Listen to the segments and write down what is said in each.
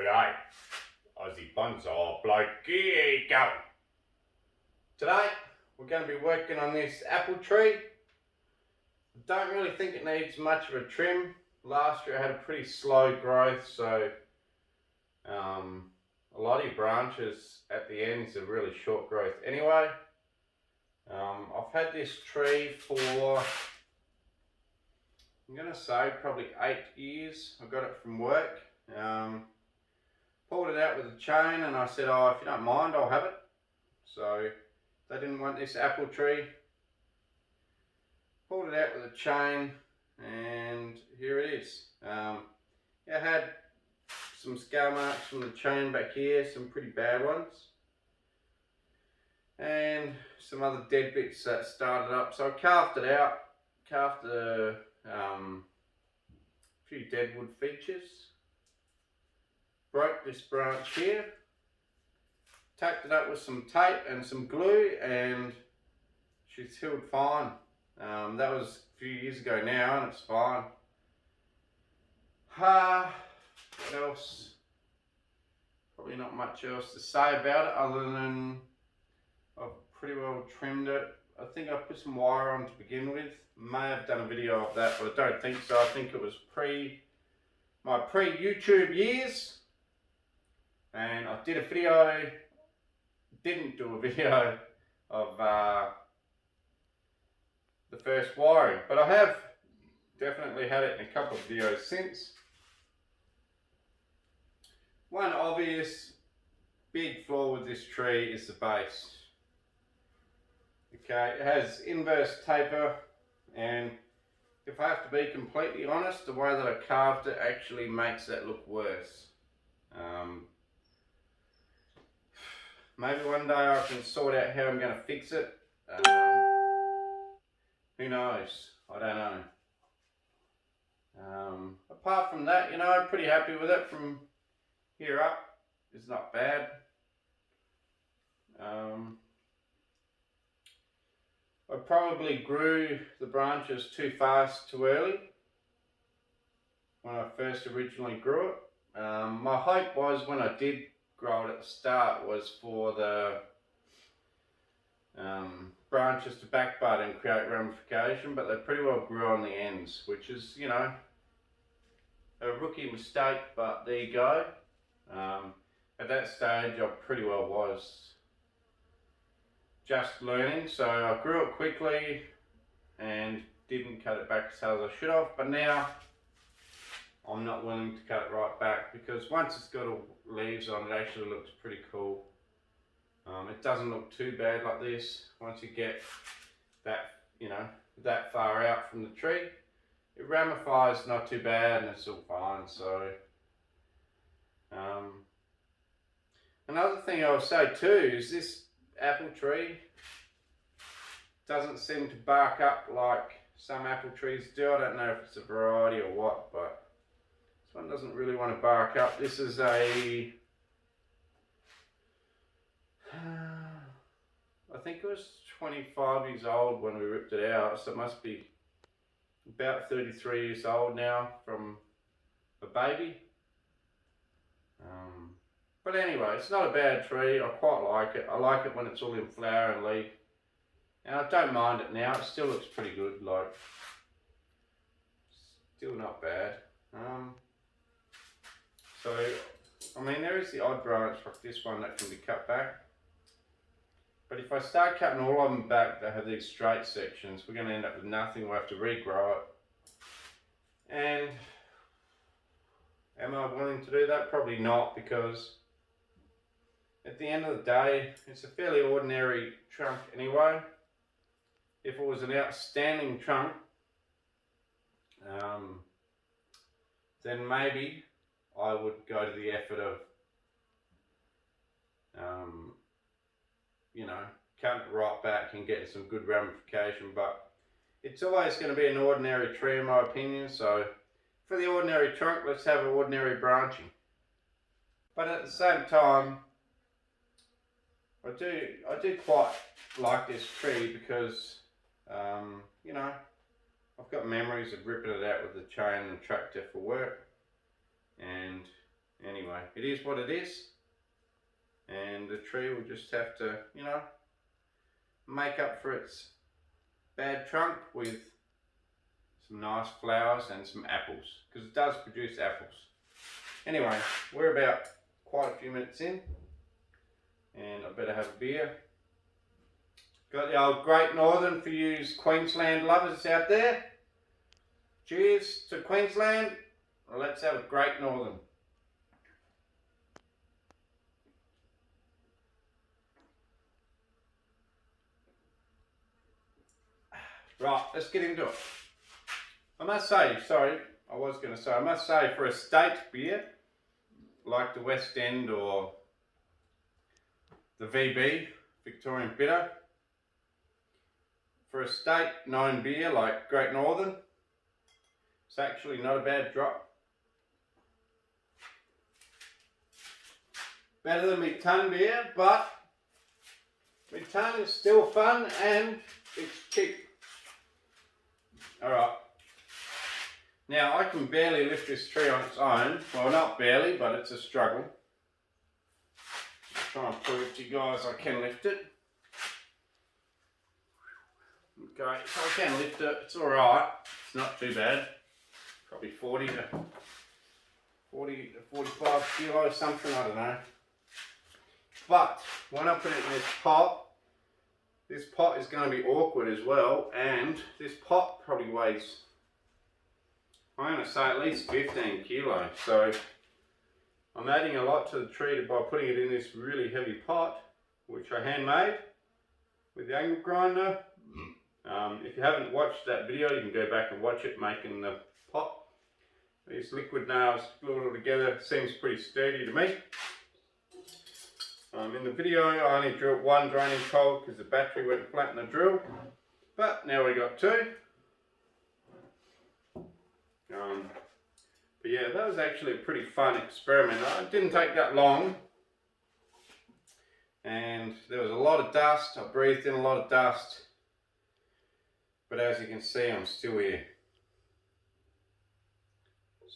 G'day, Aussie Bonsai Bloke, here you go. Today we're going to be working on this apple tree. I don't really think it needs much of a trim. Last year it had a pretty slow growth, so a lot of your branches at the ends are really short growth anyway. I've had this tree for, I'm going to say probably 8 years. I got it from work. Pulled it out with a chain and I said, oh, if you don't mind, I'll have it. So they didn't want this apple tree. Pulled it out with a chain and here it is. It had some scar marks from the chain back here, some pretty bad ones. And some other dead bits that started up. So I carved it out, carved a few deadwood features. Broke this branch here, tacked it up with some tape and some glue, and she's healed fine. That was a few years ago now and it's fine. What else? Probably not much else to say about it other than I've pretty well trimmed it. I think I put some wire on to begin with. May have done a video of that, but I don't think so. I think it was my pre-YouTube years. And I did a video, didn't do a video of the first wiring, but I have definitely had it in a couple of videos since. One obvious big flaw with this tree is the base. Okay, it has inverse taper, and if I have to be completely honest, the way that I carved it actually makes that look worse. Maybe one day I can sort out how I'm going to fix it. Who knows? I don't know. Apart from that, you know, pretty happy with it from here up. It's not bad. I probably grew the branches too fast too early when I first originally grew it. My hope was when I did grow it at the start was for the branches to back bud and create ramification, but they pretty well grew on the ends, which is, you know, a rookie mistake, but there you go. At that stage I pretty well was just learning, so I grew it quickly and didn't cut it back as hard as I should have, but now I'm not willing to cut it right back because once it's got all leaves on, it actually looks pretty cool. It doesn't look too bad like this. Once you get that, you know, that far out from the tree, it ramifies not too bad and it's all fine. So another thing I will say too is this apple tree doesn't seem to bark up like some apple trees do. I don't know if it's a variety or what, but this one doesn't really want to bark up. This is a, I think it was 25 years old when we ripped it out, so it must be about 33 years old now from a baby. But anyway, it's not a bad tree. I quite like it. I like it when it's all in flower and leaf. And I don't mind it now. It still looks pretty good. Like, still not bad. So, I mean, there is the odd branch like this one that can be cut back. But if I start cutting all of them back that have these straight sections, we're going to end up with nothing. We'll have to regrow it. And am I willing to do that? Probably not, because at the end of the day, it's a fairly ordinary trunk anyway. If it was an outstanding trunk, then maybe I would go to the effort of, you know, cutting it right back and getting some good ramification. But it's always going to be an ordinary tree in my opinion. So for the ordinary trunk, let's have an ordinary branching. But at the same time, I do quite like this tree because, you know, I've got memories of ripping it out with the chain and tractor for work, and Anyway, it is what it is. And the tree will just have to, you know, make up for its bad trunk with some nice flowers and some apples, because it does produce apples. Anyway, we're about quite a few minutes in, and I better have a beer. Got the old Great Northern for you Queensland lovers out there. Cheers to Queensland. Well, let's have a Great Northern. Right, let's get into it. I must say, I must say for a state beer, like the West End or the VB, Victorian Bitter, for a state known beer like Great Northern, it's actually not a bad drop. Better than my ton beer, but my ton is still fun and it's cheap. Alright, now I can barely lift this tree on its own. Well, not barely, but it's a struggle. I'll try and prove to you guys I can lift it. Okay, so I can lift it, it's alright, it's not too bad. Probably 40 to 45 kilos, something, I don't know. But when I put it in this pot is going to be awkward as well, and this pot probably weighs, I'm going to say at least 15 kilos. So I'm adding a lot to the tree by putting it in this really heavy pot, which I handmade with the angle grinder. If you haven't watched that video, you can go back and watch it making the pot. These liquid nails glued all together, seems pretty sturdy to me. In the video I only drilled one draining hole because the battery went flat in the drill, but now we got two. But yeah, that was actually a pretty fun experiment. It didn't take that long, and there was a lot of dust. I breathed in a lot of dust, but as you can see, I'm still here.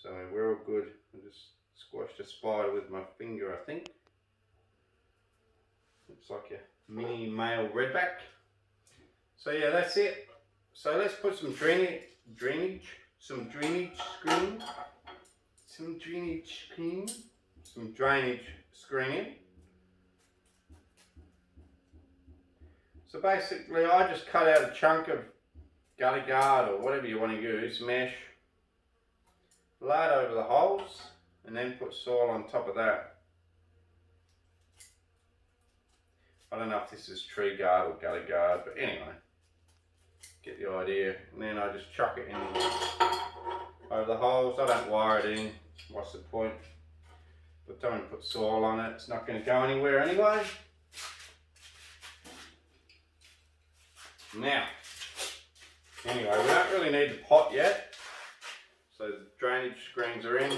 So we're all good. I just squashed a spider with my finger, I think. Looks like a mini male redback. So yeah, that's it. So let's put some drainage screen in. So basically I just cut out a chunk of gully guard or whatever you want to use, mesh, lay it over the holes, and then put soil on top of that. I don't know if this is tree guard or gully guard, but anyway, get the idea. And then I just chuck it in over the holes. I don't wire it in, what's the point? But don't put soil on it, it's not going to go anywhere anyway. Now, anyway, we don't really need the pot yet. So the drainage screens are in.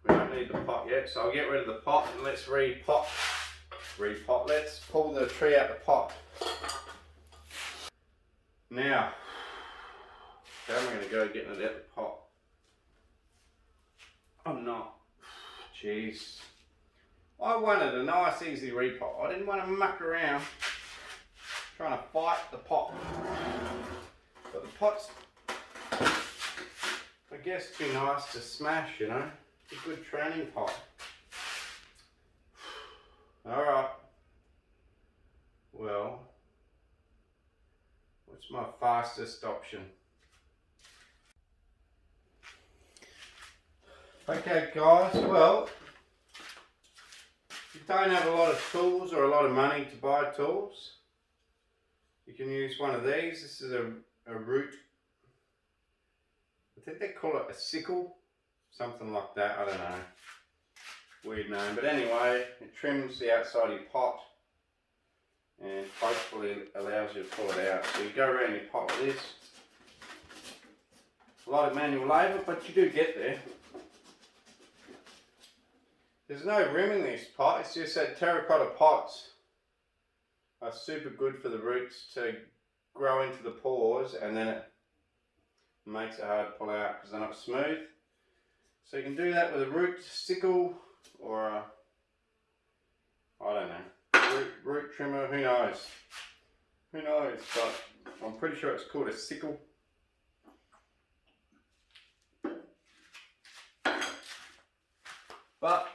We don't need the pot yet, so I'll get rid of the pot and let's repot. Let's pull the tree out the pot. Now, how am I going to go getting it out the pot? I'm not. Jeez. I wanted a nice easy repot. I didn't want to muck around trying to fight the pot. But the pot's, I guess, too nice to smash, you know. It's a good training pot. Alright. Well, what's my fastest option? Okay guys, well, if you don't have a lot of tools or a lot of money to buy tools, you can use one of these. This is a root, I think they call it a sickle, something like that, I don't know, weird name, but anyway, it trims the outside of your pot and hopefully allows you to pull it out. So you go around your pot with this, a lot of manual labour, but you do get there. There's no rim in this pot, it's just that terracotta pots are super good for the roots to grow into the pores, and then it makes it hard to pull out because they're not smooth. So you can do that with a root sickle or a, I don't know, root trimmer, who knows? Who knows, but I'm pretty sure it's called a sickle. But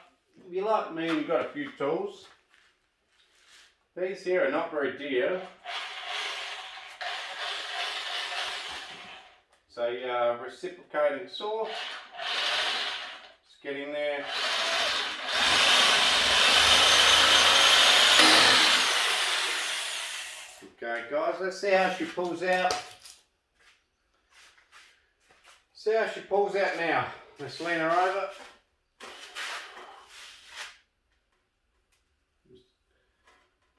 if you're like me and you've got a few tools, these here are not very dear. So reciprocating saw, just get in there. Okay guys, let's see how she pulls out. See how she pulls out now. Let's lean her over.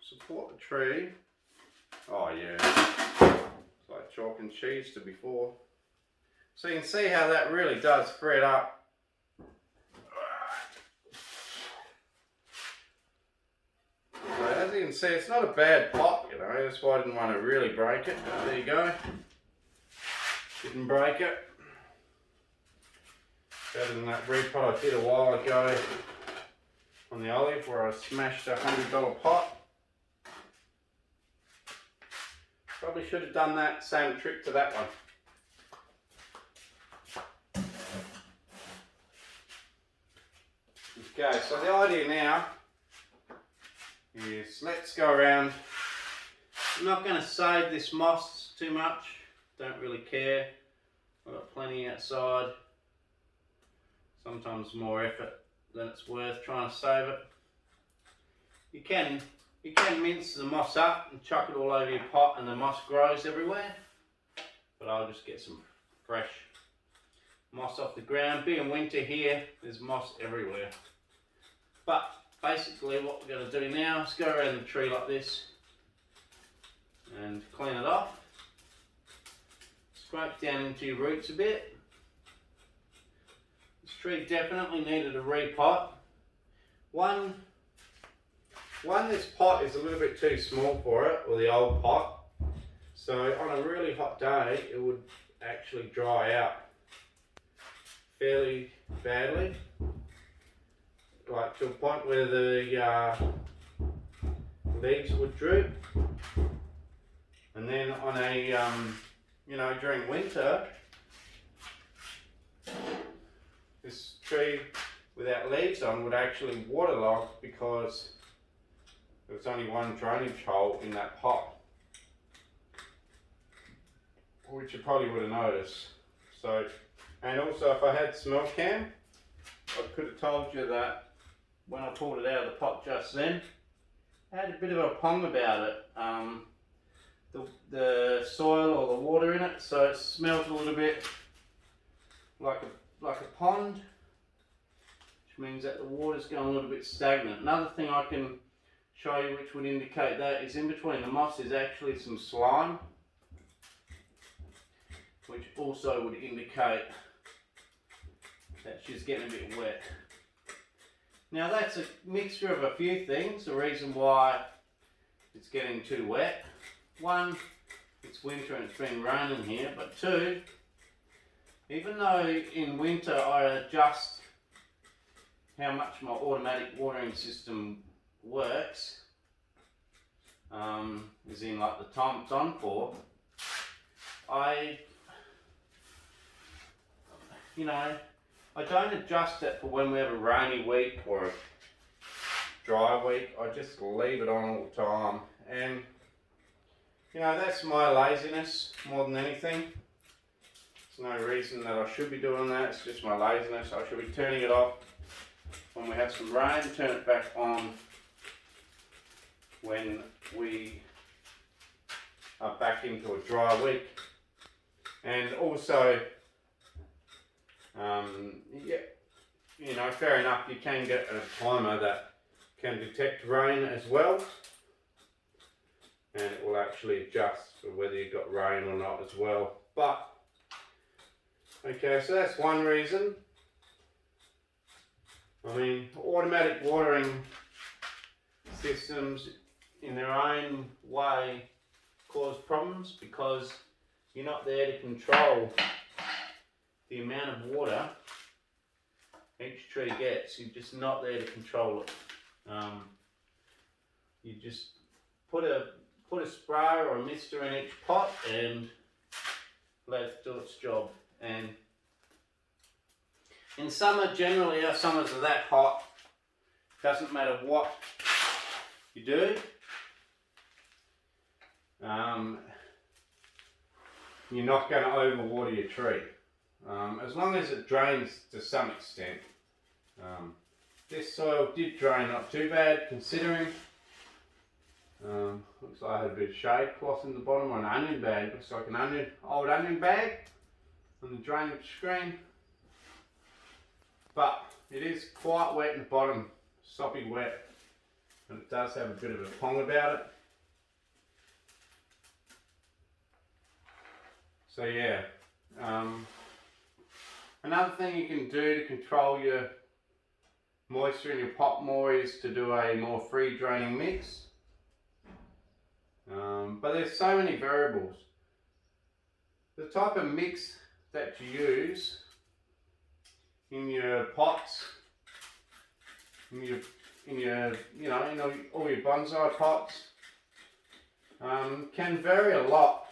Support the tree. Oh yeah, it's like chalk and cheese to before. So you can see how that really does thread up. So as you can see, it's not a bad pot, you know, that's why I didn't want to really break it. But there you go. Didn't break it. Better than that repot I did a while ago on the olive where I smashed a $100 pot. Probably should have done that same trick to that one. Okay, so the idea now is let's go around. I'm not going to save this moss too much, don't really care. I've got plenty outside. Sometimes more effort than it's worth trying to save it. You can mince the moss up and chuck it all over your pot and the moss grows everywhere. But I'll just get some fresh moss off the ground. Being winter here, there's moss everywhere. But basically what we're going to do now is go around the tree like this and clean it off. Scrape down into your roots a bit. This tree definitely needed a repot. One, this pot is a little bit too small for it, or the old pot. So on a really hot day, it would actually dry out fairly badly. Like to a point where the leaves would droop. And then on a, you know, during winter, this tree without leaves on would actually waterlog because there was only one drainage hole in that pot, which you probably would have noticed. So, and also if I had smell cam, I could have told you that when I pulled it out of the pot just then, it had a bit of a pong about it. The soil or the water in it, so it smelled a little bit like a pond, which means that the water's going a little bit stagnant. Another thing I can show you which would indicate that is in between the moss is actually some slime, which also would indicate that she's getting a bit wet. Now that's a mixture of a few things. The reason why it's getting too wet. One, it's winter and it's been raining here, but two, even though in winter I adjust how much my automatic watering system works, as in like the time it's on for, I don't adjust it for when we have a rainy week or a dry week. I just leave it on all the time, and you know, that's my laziness more than anything. There's no reason that I should be doing that, it's just my laziness. I should be turning it off when we have some rain, turn it back on when we are back into a dry week. And also, yeah, you know, fair enough, you can get a timer that can detect rain as well, and it will actually adjust for whether you've got rain or not as well. But okay, so that's one reason. I mean, automatic watering systems in their own way cause problems because you're not there to control the amount of water each tree gets. You're just not there to control it. You just put a sprayer or a mister in each pot and let it do its job. And in summer, generally our summers are that hot, doesn't matter what you do. You're not going to overwater your tree. As long as it drains to some extent. This soil did drain not too bad considering. Looks like I had a bit of shade cloth in the bottom, or an onion bag. Looks like an old onion bag on the drainage screen. But it is quite wet in the bottom, soppy wet, and it does have a bit of a pong about it. So yeah, another thing you can do to control your moisture in your pot more is to do a more free draining mix. But there's so many variables. The type of mix that you use in your pots, in all your bonsai pots, can vary a lot.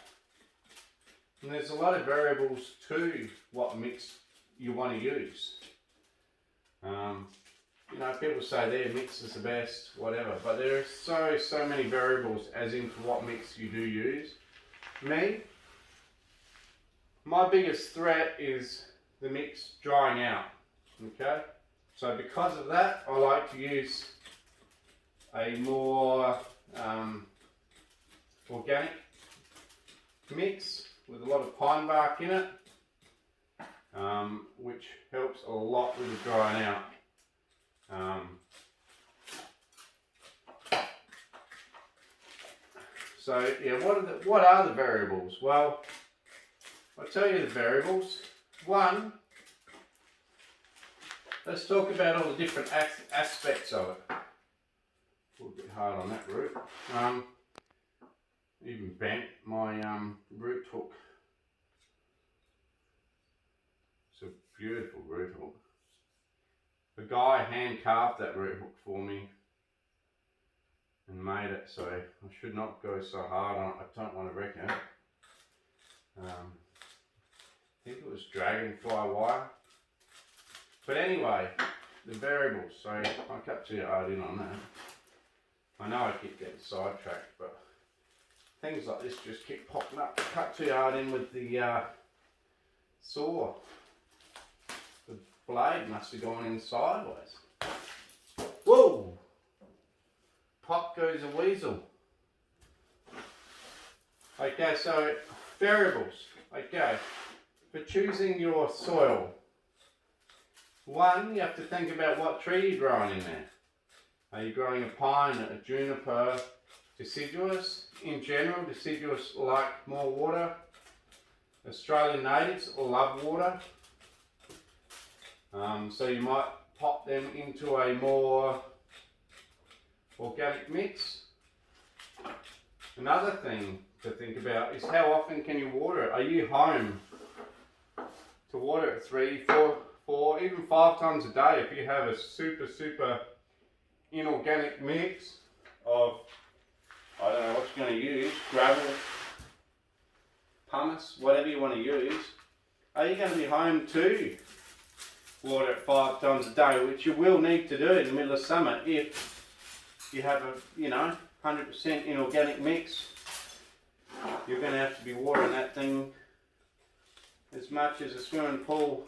And there's a lot of variables to what mix you want to use. People say their mix is the best, whatever, but there are so many variables as into what mix you do use. My biggest threat is the mix drying out. Okay, so because of that, I like to use a more organic mix with a lot of pine bark in it, which helps a lot with the drying out. So yeah, what are the variables? Well, I'll tell you the variables. One, let's talk about all the different aspects of it. A little bit hard on that root. Even bent my root hook. It's a beautiful root hook. The guy hand carved that root hook for me and made it, so I should not go so hard on it. I don't want to wreck it. I think it was dragonfly wire. But anyway, the variables. So I cut too hard in on that. I know I keep getting sidetracked, but things like this just keep popping up. I cut too hard in with the saw. The blade must have gone in sideways. Whoa! Pop goes a weasel. Okay, so variables. Okay, for choosing your soil. One, you have to think about what tree you're growing in there. Are you growing a pine, a juniper, deciduous? In general, deciduous like more water. Australian natives love water. So you might pop them into a more organic mix. Another thing to think about is how often can you water it? Are you home to water it 3, 4, even 5 times a day? If you have a super inorganic mix of, I don't know what you're going to use, gravel, pumice, whatever you want to use, are you going to be home to water it 5 times a day, which you will need to do in the middle of summer if you have a 100% inorganic mix? You're going to have to be watering that thing as much as a swimming pool,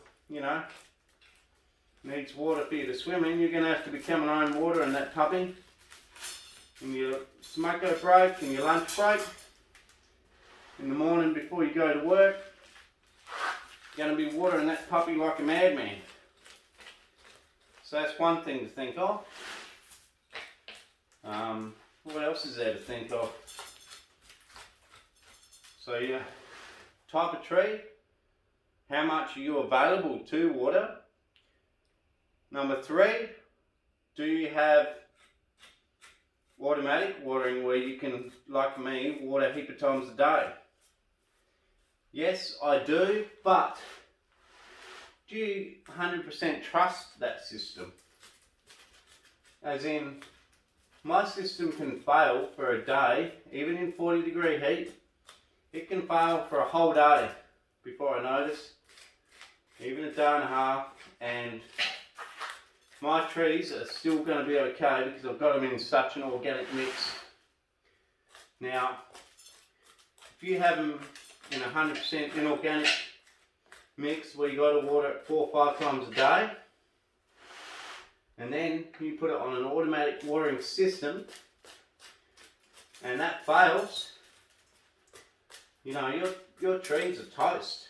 needs water for you to swim in. You're going to have to be coming home watering that puppy in your smoko break, in your lunch break, in the morning before you go to work. You're going to be watering that puppy like a madman. So that's one thing to think of. What else is there to think of? So yeah, type of tree, how much are you available to water? Number 3, do you have automatic watering where you can, like me, water a heap of times a day? Yes, I do, but do you 100% trust that system? As in, my system can fail for a day, even in 40-degree heat. It can fail for a whole day before I notice, even a day and a half, and my trees are still going to be okay because I've got them in such an organic mix. Now, if you have them in 100% inorganic mix where you got to water it 4 or 5 times a day, and then you put it on an automatic watering system, and that fails, you know, your trees are toast.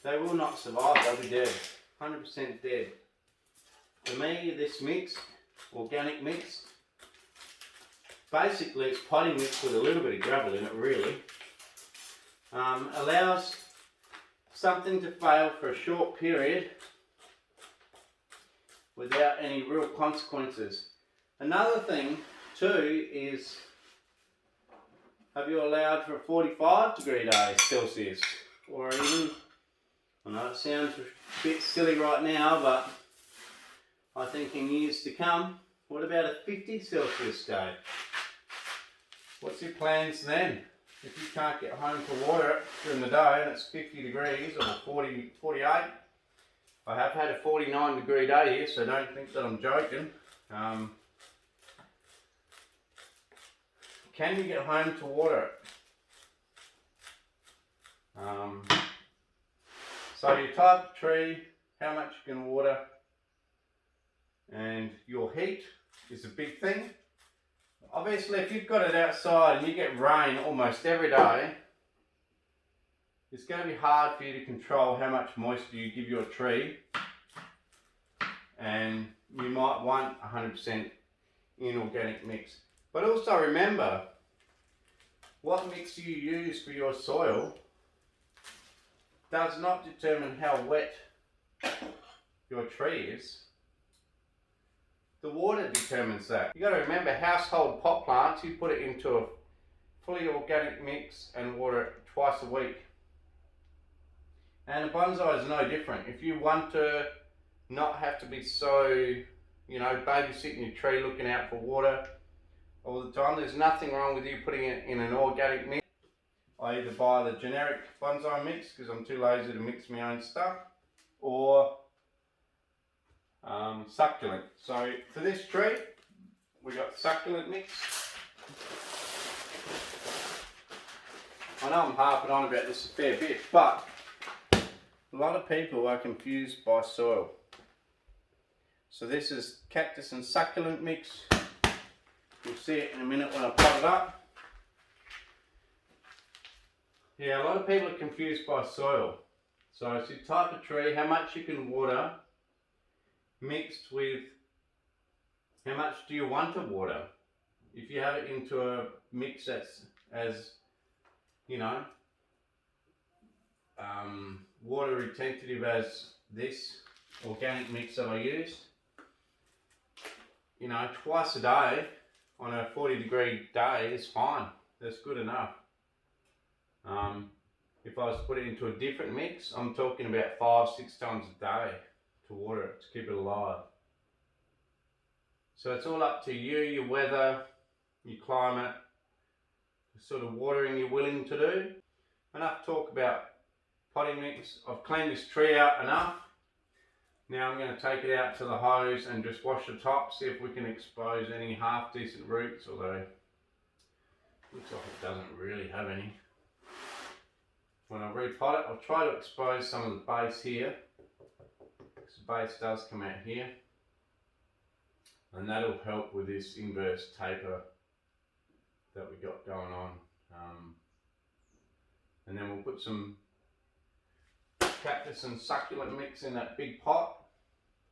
They will not survive, they'll be dead, 100% dead. For me, this mix, organic mix, basically it's potting mix with a little bit of gravel in it really, allows something to fail for a short period without any real consequences. Another thing too is, have you allowed for a 45-degree day Celsius? Or even, I know it sounds a bit silly right now, but I think in years to come, what about a 50 Celsius day? What's your plans then? If you can't get home to water it during the day and it's 50 degrees or 40, 48, I have had a 49-degree day here, so don't think that I'm joking. Can you get home to water it? So your type of tree, how much you can water, and your heat is a big thing. Obviously, if you've got it outside and you get rain almost every day, it's going to be hard for you to control how much moisture you give your tree, and you might want 100% inorganic mix. But also remember, what mix you use for your soil does not determine how wet your tree is. The water determines that. You got to remember, household pot plants, you put it into a fully organic mix and water it twice a week. And a bonsai is no different. If you want to not have to be so, you know, babysitting your tree, looking out for water all the time, there's nothing wrong with you putting it in an organic mix. I either buy the generic bonsai mix because I'm too lazy to mix my own stuff, or succulent. So for this tree, we got succulent mix. I know I'm harping on about this a fair bit, but a lot of people are confused by soil. So this is Cactus and Succulent mix. You'll see it in a minute when I pot it up. Yeah, a lot of people are confused by soil. So it's your type of tree, how much you can water, mixed with how much do you want to water. If you have it into a mix that's as, you know, water retentive as this organic mix that I used, you know, twice a day on a 40-degree day is fine. That's good enough. If I was to put it into a different mix, I'm talking about 5-6 times a day to water it, to keep it alive. So it's all up to you, your weather, your climate, the sort of watering you're willing to do. Enough talk about potting mix. I've cleaned this tree out enough. Now I'm going to take it out to the hose and just wash the top, see if we can expose any half decent roots, although looks like it doesn't really have any. When I repot it, I'll try to expose some of the base here, because the base does come out here, and that'll help with this inverse taper that we got going on. And then we'll put some Cactus and Succulent mix in that big pot,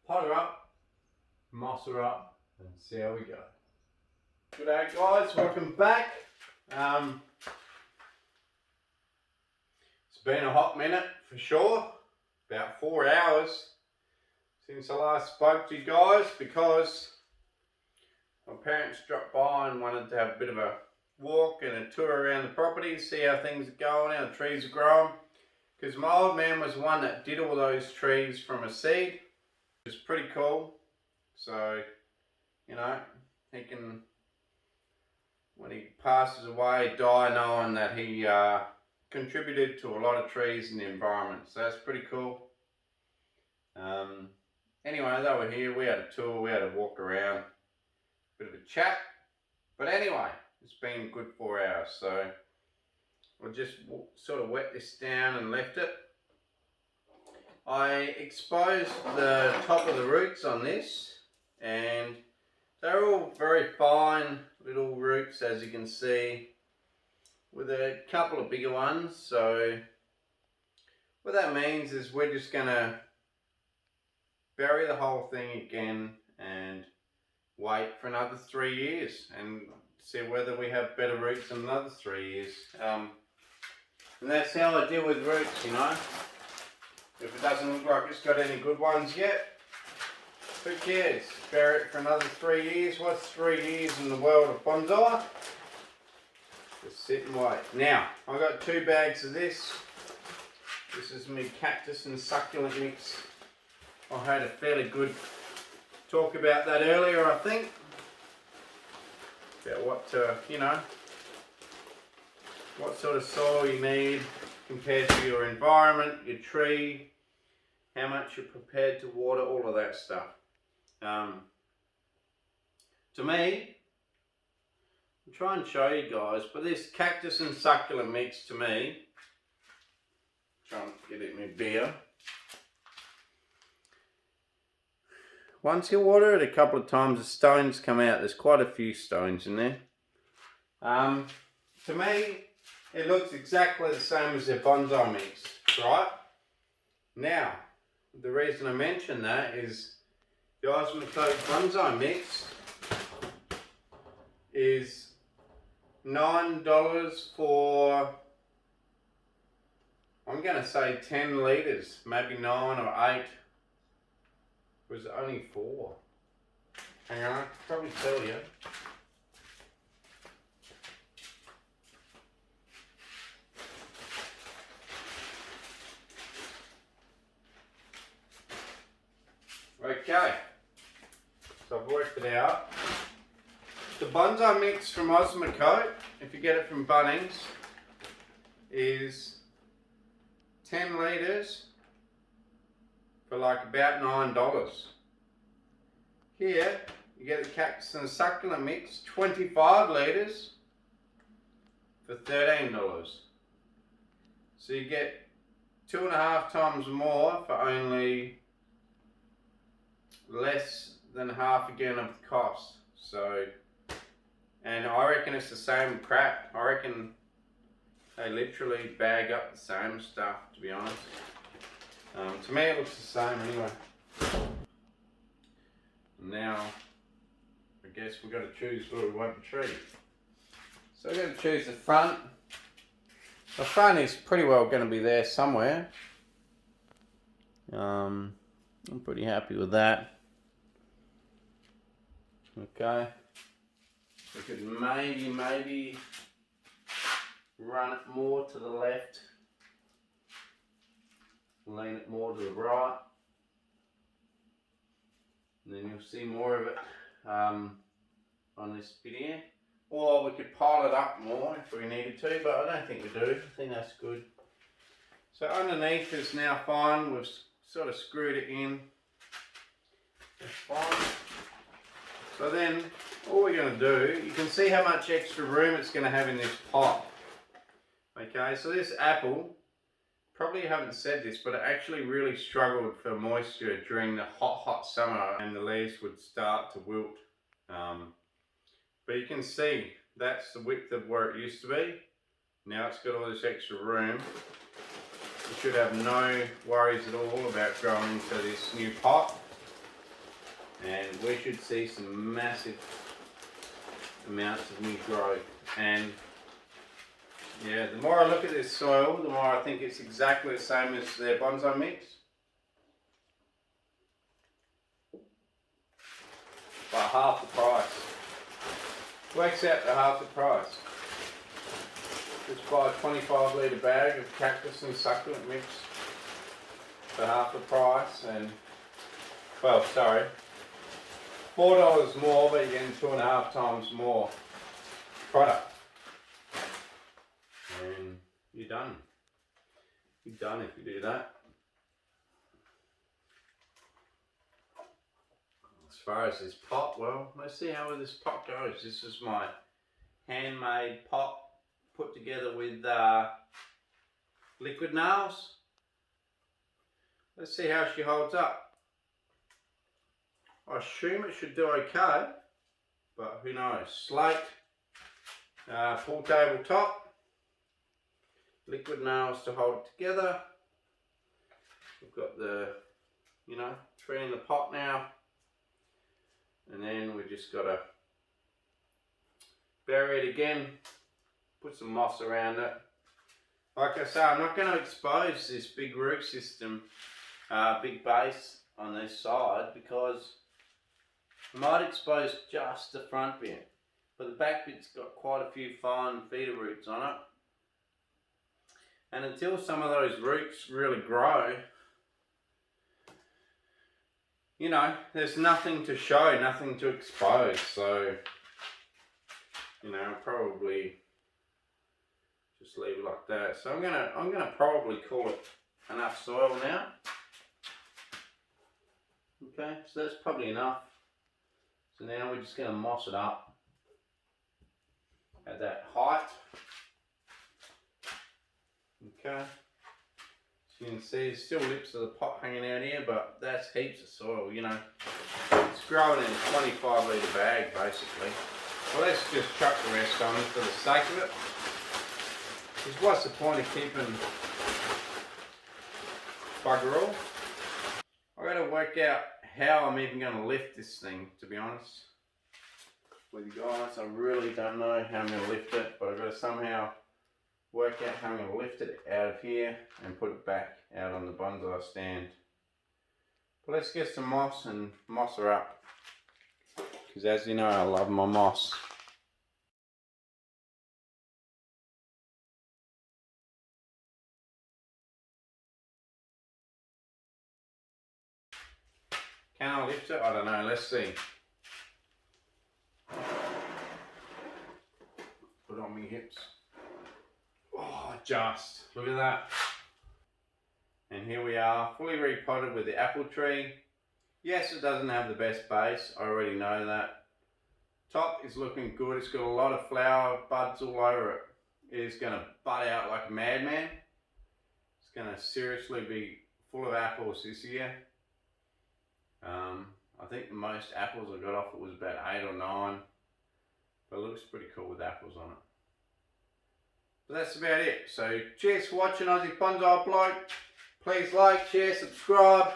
pot her up, moss her up, and see how we go. Good day guys, welcome back. It's been a hot minute for sure, about 4 hours since I last spoke to you guys, because my parents dropped by and wanted to have a bit of a walk and a tour around the property, see how things are going, how the trees are growing. because my old man was one that did all those trees from a seed. It's pretty cool. So, you know, he can, when he passes away, die knowing that he contributed to a lot of trees in the environment. So that's pretty cool. Anyway, they were here, we had a tour, we had a walk around, bit of a chat. But anyway, it's been a good 4 hours, so I just sort of wet this down and left it. I exposed the top of the roots on this, and they're all very fine little roots, as you can see, with a couple of bigger ones. So what that means is we're just going to bury the whole thing again and wait for another 3 years and see whether we have better roots in another 3 years. And that's how I deal with roots, you know. If it doesn't look like it's got any good ones yet, who cares? Bury it for another 3 years. What's 3 years in the world of bonsai? Just sit and wait. Now, I've got 2 bags of this. This is my Cactus and Succulent mix. I had a fairly good talk about that earlier, I think. About what, you know, what sort of soil you need compared to your environment, your tree, how much you're prepared to water, all of that stuff. To me, I'll try and show you guys, but this Cactus and Succulent mix to me, try and get it in my beer. Once you water it a couple of times, the stones come out. There's quite a few stones in there. To me, it looks exactly the same as their bonsai mix, right? Now, the reason I mention that is the Aussie Bonsai mix is $9 for, I'm going to say 10 litres, maybe 9 or 8. It was only 4. Hang on, I can probably tell you. Okay, so I've worked it out. The bonsai mix from Aussie, if you get it from Bunnings, is 10 litres for like about $9. Here, you get the Cactus and Succulent mix, 25 litres for $13. So you get 2.5 times more for only less than half again of the cost. So, and I reckon it's the same crap. I reckon they literally bag up the same stuff, to be honest. To me it looks the same anyway. Now, I guess we've got to choose where we want the tree. So we're going to choose the front. The front is pretty well going to be there somewhere. I'm pretty happy with that. Okay. We could maybe run it more to the left. Lean it more to the right. And then you'll see more of it on this video. Or we could pile it up more if we needed to, but I don't think we do. I think that's good. So underneath is now fine. We've sort of screwed it in. That's fine. So then all we're going to do, you can see how much extra room it's going to have in this pot. Okay, so this apple, probably haven't said this, but it actually really struggled for moisture during the hot summer, and the leaves would start to wilt. But you can see that's the width of where it used to be. Now it's got all this extra room. You should have no worries at all about growing into this new pot. And we should see some massive amounts of new growth. And yeah, the more I look at this soil, the more I think it's exactly the same as their bonsai mix. By half the price. Works out to half the price. Just buy a 25 litre bag of Cactus and Succulent mix for half the price, and, well, sorry, $4 more, but you're getting 2.5 times more product. And you're done. You're done if you do that. As far as this pot, well, let's see how this pot goes. This is my handmade pot put together with liquid nails. Let's see how she holds up. I assume it should do okay, but who knows. Slate, full tabletop, liquid nails to hold it together. We've got the, tree in the pot now, and then we just got to bury it again, put some moss around it. Like I say, I'm not going to expose this big root system, big base on this side, because I might expose just the front bit, but the back bit's got quite a few fine feeder roots on it. And until some of those roots really grow, there's nothing to show, nothing to expose. So, I'll probably just leave it like that. So I'm gonna probably call it enough soil now. Okay, so that's probably enough. So now we're just going to moss it up at that height. Okay, so you can see there's still lips of the pot hanging out here, but that's heaps of soil, It's growing in a 25 litre bag basically. Well, let's just chuck the rest on for the sake of it. Because what's the point of keeping bugger all? I've got to work out how I'm even going to lift this thing, to be honest with you guys. I really don't know how I'm going to lift it, but I've got to somehow work out how I'm going to lift it out of here and put it back out on the bonsai stand. But let's get some moss and moss her up, because as you know, I love my moss. Can I lift it? I don't know, let's see. Put on my hips. Oh, just, look at that. And here we are, fully repotted with the apple tree. Yes, it doesn't have the best base, I already know that. Top is looking good, it's got a lot of flower buds all over it. It is going to bud out like a madman. It's going to seriously be full of apples this year. I think the most apples I got off it was about 8 or 9, but it looks pretty cool with apples on it. But that's about it. So cheers for watching, Aussie Bonsai Bloke. Please like, share, subscribe.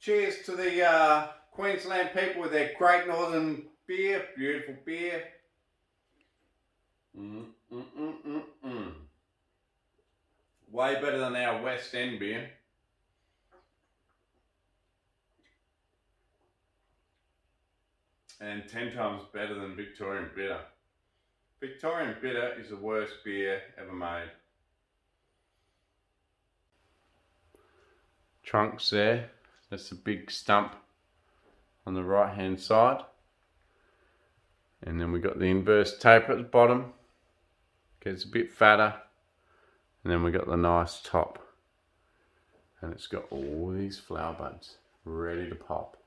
Cheers to the Queensland people with their Great Northern beer, beautiful beer. Way better than our West End beer. And 10 times better than Victorian Bitter. Victorian Bitter is the worst beer ever made. Trunks there, that's a big stump on the right hand side. And then we got the inverse taper at the bottom, gets a bit fatter. And then we got the nice top. And it's got all these flower buds ready to pop.